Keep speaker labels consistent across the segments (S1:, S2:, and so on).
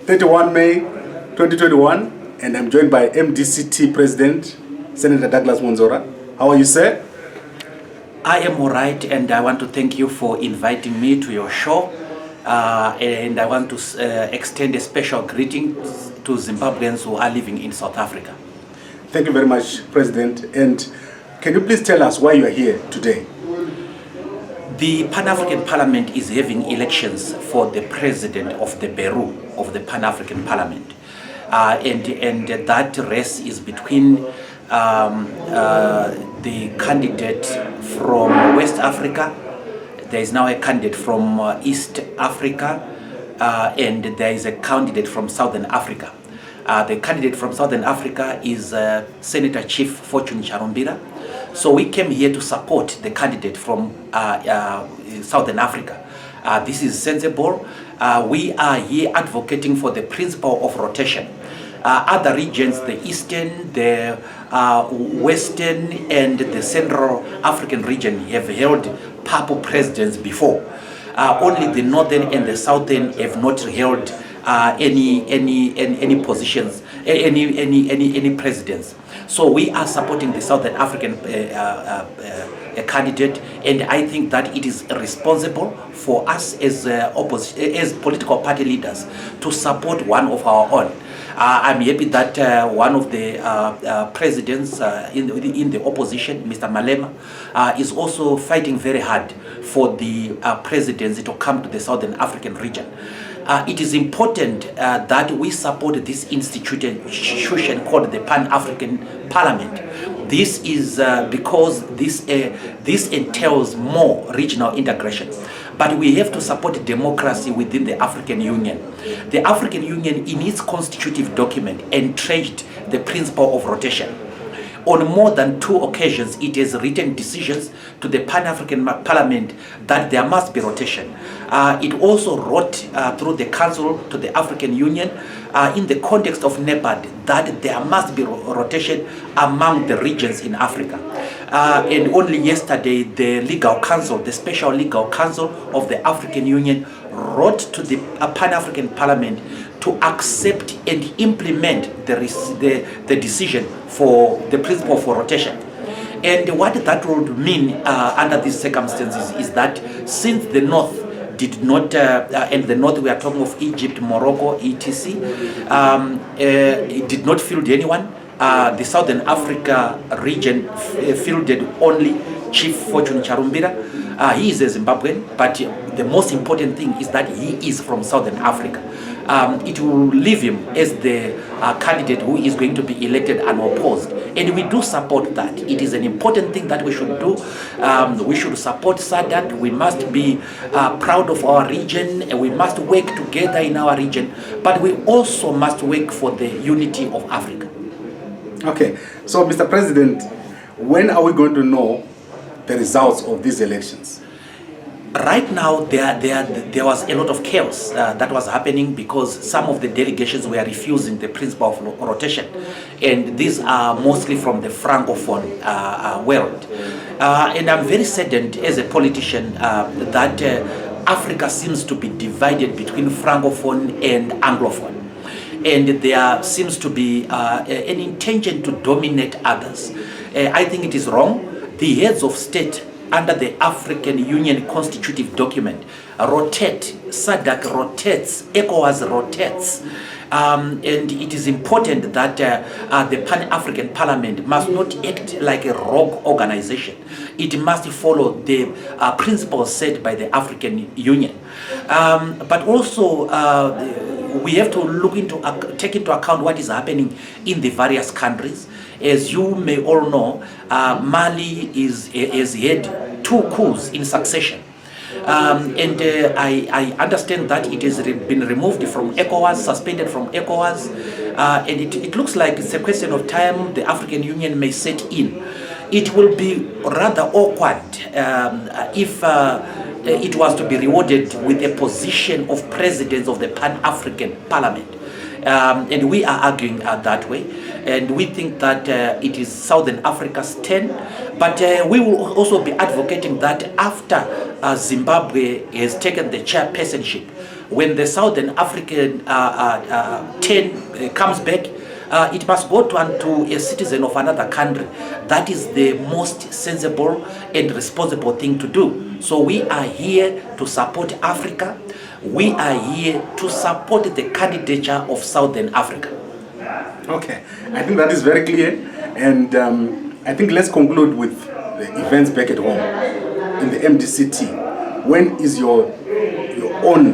S1: 31 May 2021, and I'm joined by MDCT President, Senator Douglas Mwonzora. How are you, sir?
S2: I am all right, and I want to thank you for inviting me to your show. And I want to extend a special greeting to Zimbabweans who are living in South Africa.
S1: Thank you very much, President. And can you please tell us why you are here today?
S2: The Pan-African Parliament is having elections for the president of the Bureau of the Pan-African Parliament. And that race is between the candidate from West Africa. There is now a candidate from East Africa, and there is a candidate from Southern Africa. The candidate from Southern Africa is Senator Chief Fortune Charumbira. So we came here to support the candidate from Southern Africa. This is sensible. We are here advocating for the principle of rotation. Other regions, the Eastern, the Western, and the Central African region have held purple presidents before. Only the Northern and the Southern have not held any positions, any presidents. So we are supporting the Southern African candidate, and I think that it is responsible for us as political party leaders to support one of our own. I'm happy that one of the presidents in the opposition, Mr. Malema, is also fighting very hard for the presidency to come to the Southern African region. It is important that we support this institution called the Pan-African Parliament. This is because this entails more regional integration. But we have to support democracy within the African Union. The African Union, in its constitutive document, entrenched the principle of rotation. On more than 2 occasions, it has written decisions to the Pan-African Parliament that there must be rotation. It also wrote through the Council to the African Union in the context of NEPAD that there must be rotation among the regions in Africa. And only yesterday, the Legal Council, the Special Legal Council of the African Union, wrote to the Pan-African Parliament to accept and implement the decision for the principle for rotation. And what that would mean under these circumstances is that since the North did not, and the North we are talking of Egypt, Morocco, etc., it did not field anyone. The Southern Africa region fielded only Chief Fortune Charumbira. He is a Zimbabwean, but the most important thing is that he is from Southern Africa. It will leave him as the candidate who is going to be elected unopposed. And we do support that. It is an important thing that we should do. We should support SADC. We must be proud of our region, and we must work together in our region. But we also must work for the unity of Africa.
S1: Okay, so Mr. President, when are we going to know the results of these elections?
S2: Right now, there was a lot of chaos that was happening because some of the delegations were refusing the principle of rotation. And these are mostly from the Francophone world. And I'm very saddened as a politician that Africa seems to be divided between Francophone and Anglophone. And there seems to be an intention to dominate others. I think it is wrong. The heads of state under the African Union constitutive document rotate, SADC rotates, ECOWAS rotates. And it is important that the Pan-African Parliament must not act like a rogue organization. It must follow the principles set by the African Union. But also, we have to take into account what is happening in the various countries. As you may all know, Mali has had 2 coups in succession. And I understand that it has been removed from ECOWAS, suspended from ECOWAS, and it looks like it's a question of time the African Union may set in. It will be rather awkward if it was to be rewarded with a position of president of the Pan-African Parliament. And we are arguing that way. And we think that it is Southern Africa's turn. But we will also be advocating that after Zimbabwe has taken the chairpersonship, when the Southern African comes back, it must go to a citizen of another country. That is the most sensible and responsible thing to do. So we are here to support Africa. We are here to support the candidature of Southern Africa.
S1: Okay, I think that is very clear, and I think let's conclude with the events back at home in the MDCT. When is your own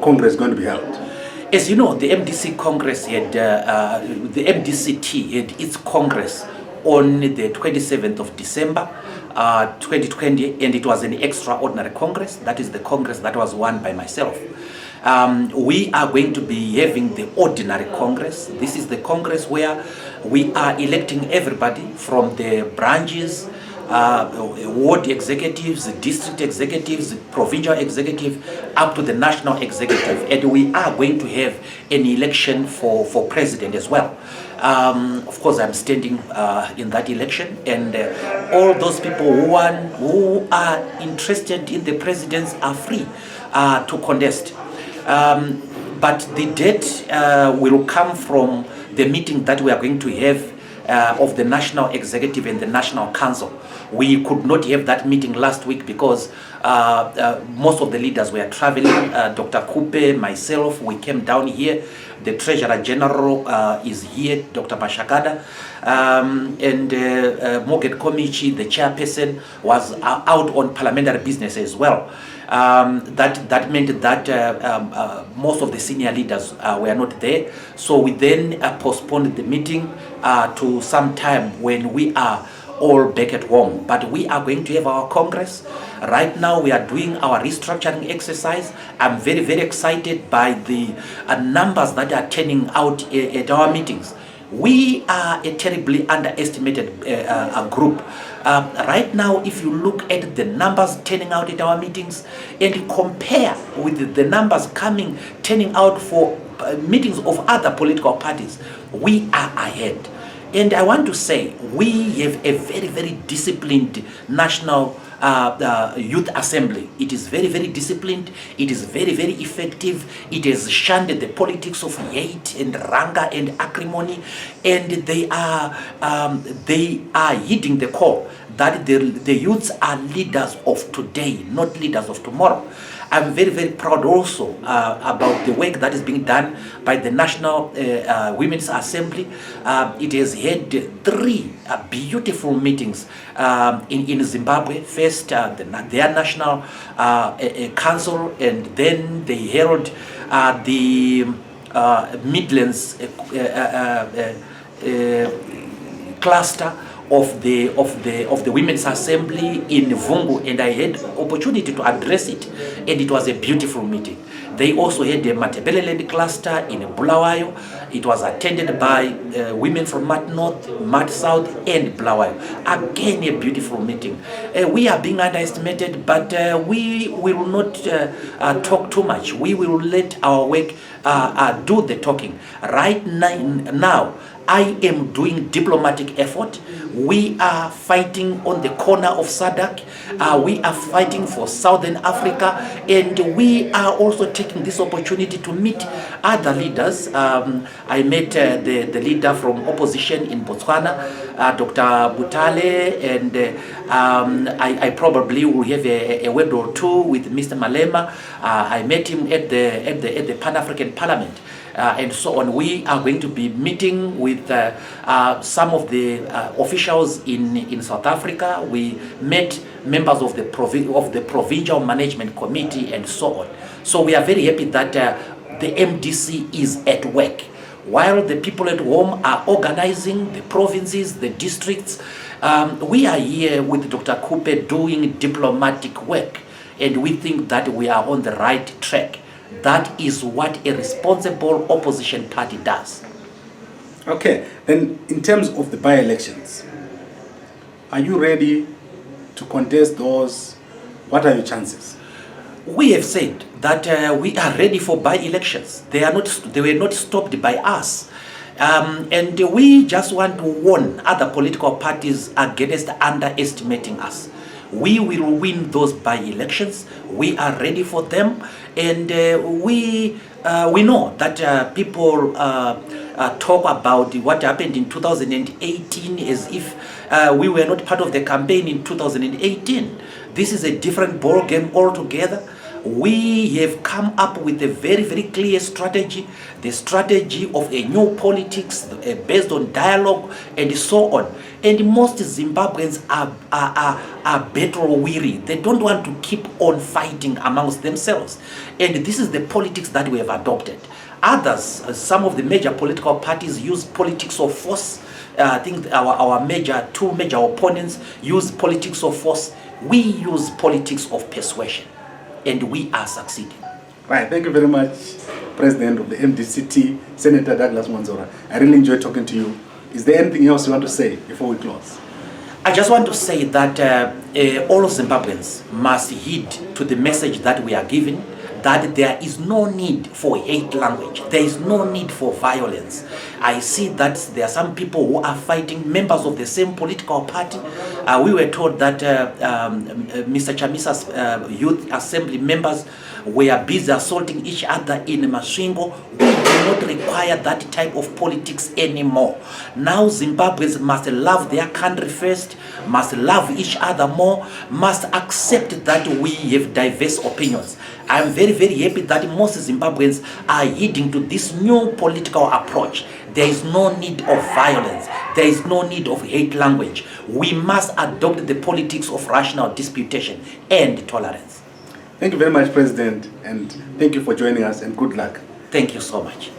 S1: Congress going to be held?
S2: As you know, the MDC Congress had the MDCT had its Congress on the 27th of December 2020, and it was an extraordinary Congress. That is the Congress that was won by myself. We are going to be having the ordinary Congress. This is the Congress where we are electing everybody from the branches, ward executives, district executives, provincial executive, up to the national executive. And we are going to have an election for president as well. Of course, I'm standing in that election, and all those people who are interested in the presidency are free to contest. But the date will come from the meeting that we are going to have of the National Executive and the National Council. We could not have that meeting last week because most of the leaders were traveling. Dr. Kupe, myself, we came down here. The Treasurer General is here, Dr. Mashakada, and Morgan Komichi, the chairperson, was out on parliamentary business as well. That meant that most of the senior leaders were not there. So we then postponed the meeting to some time when we are all back at home. But we are going to have our Congress. Right now we are doing our restructuring exercise. I'm very, very excited by the numbers that are turning out at our meetings. We are a terribly underestimated group. Right now, if you look at the numbers turning out at our meetings and compare with the numbers turning out for meetings of other political parties, we are ahead. And I want to say, we have a very, very disciplined national youth assembly. It is very, very disciplined. It is very, very effective. It has shunned the politics of hate and rancor and acrimony, and they are heeding the call that the youths are leaders of today, not leaders of tomorrow. I'm very, very proud also about the work that is being done by the National Women's Assembly. It has had 3 beautiful meetings in Zimbabwe. First, their National Council, and then they held the Midlands cluster of the Women's Assembly in Vungu, and I had opportunity to address it, and it was a beautiful meeting. They also had the Matebeleland cluster in Bulawayo. It was attended by women from Mat North, Mat South, and Bulawayo. Again, a beautiful meeting. We are being underestimated, but we will not talk too much. We will let our work do the talking. Right now, I am doing diplomatic effort. We are fighting on the corner of SADC. We are fighting for Southern Africa, and we are also taking this opportunity to meet other leaders. I met the leader from opposition in Botswana, Dr. Butale, and I probably will have a word or two with Mr. Malema. I met him at the Pan-African Parliament. And so on. We are going to be meeting with some of the officials in South Africa. We met members of the Provincial Management Committee and so on. So we are very happy that the MDC is at work. While the people at home are organizing the provinces, the districts, we are here with Dr. Kupe doing diplomatic work, and we think that we are on the right track. That is what a responsible opposition party does.
S1: Okay, then in terms of the by-elections, are you ready to contest those? What are your chances?
S2: We have said that we are ready for by-elections. They were not stopped by us. And we just want to warn other political parties against underestimating us. We will win those by-elections. We are ready for them, and we know that people talk about what happened in 2018 as if we were not part of the campaign in 2018. This is a different ball game altogether. We have come up with a very, very clear strategy, the strategy of a new politics based on dialogue and so on. And most Zimbabweans are battle weary. They don't want to keep on fighting amongst themselves. And this is the politics that we have adopted. Others, some of the major political parties use politics of force. I think our two major opponents use politics of force. We use politics of persuasion, and we are succeeding.
S1: Right, thank you very much, President of the MDCT, Senator Douglas Mwonzora. I really enjoyed talking to you. Is there anything else you want to say before we close?
S2: I just want to say that all Zimbabweans must heed to the message that we are giving, that there is no need for hate language. There is no need for violence. I see that there are some people who are fighting, members of the same political party. We were told that Mr. Chamisa's youth assembly members were busy assaulting each other in Masvingo. We do not require that type of politics anymore. Now Zimbabweans must love their country first, must love each other more, must accept that we have diverse opinions. I am very, very happy that most Zimbabweans are heeding to this new political approach. There is no need of violence. There is no need of hate language. We must adopt the politics of rational disputation and tolerance.
S1: Thank you very much, President, and thank you for joining us, and good luck.
S2: Thank you so much.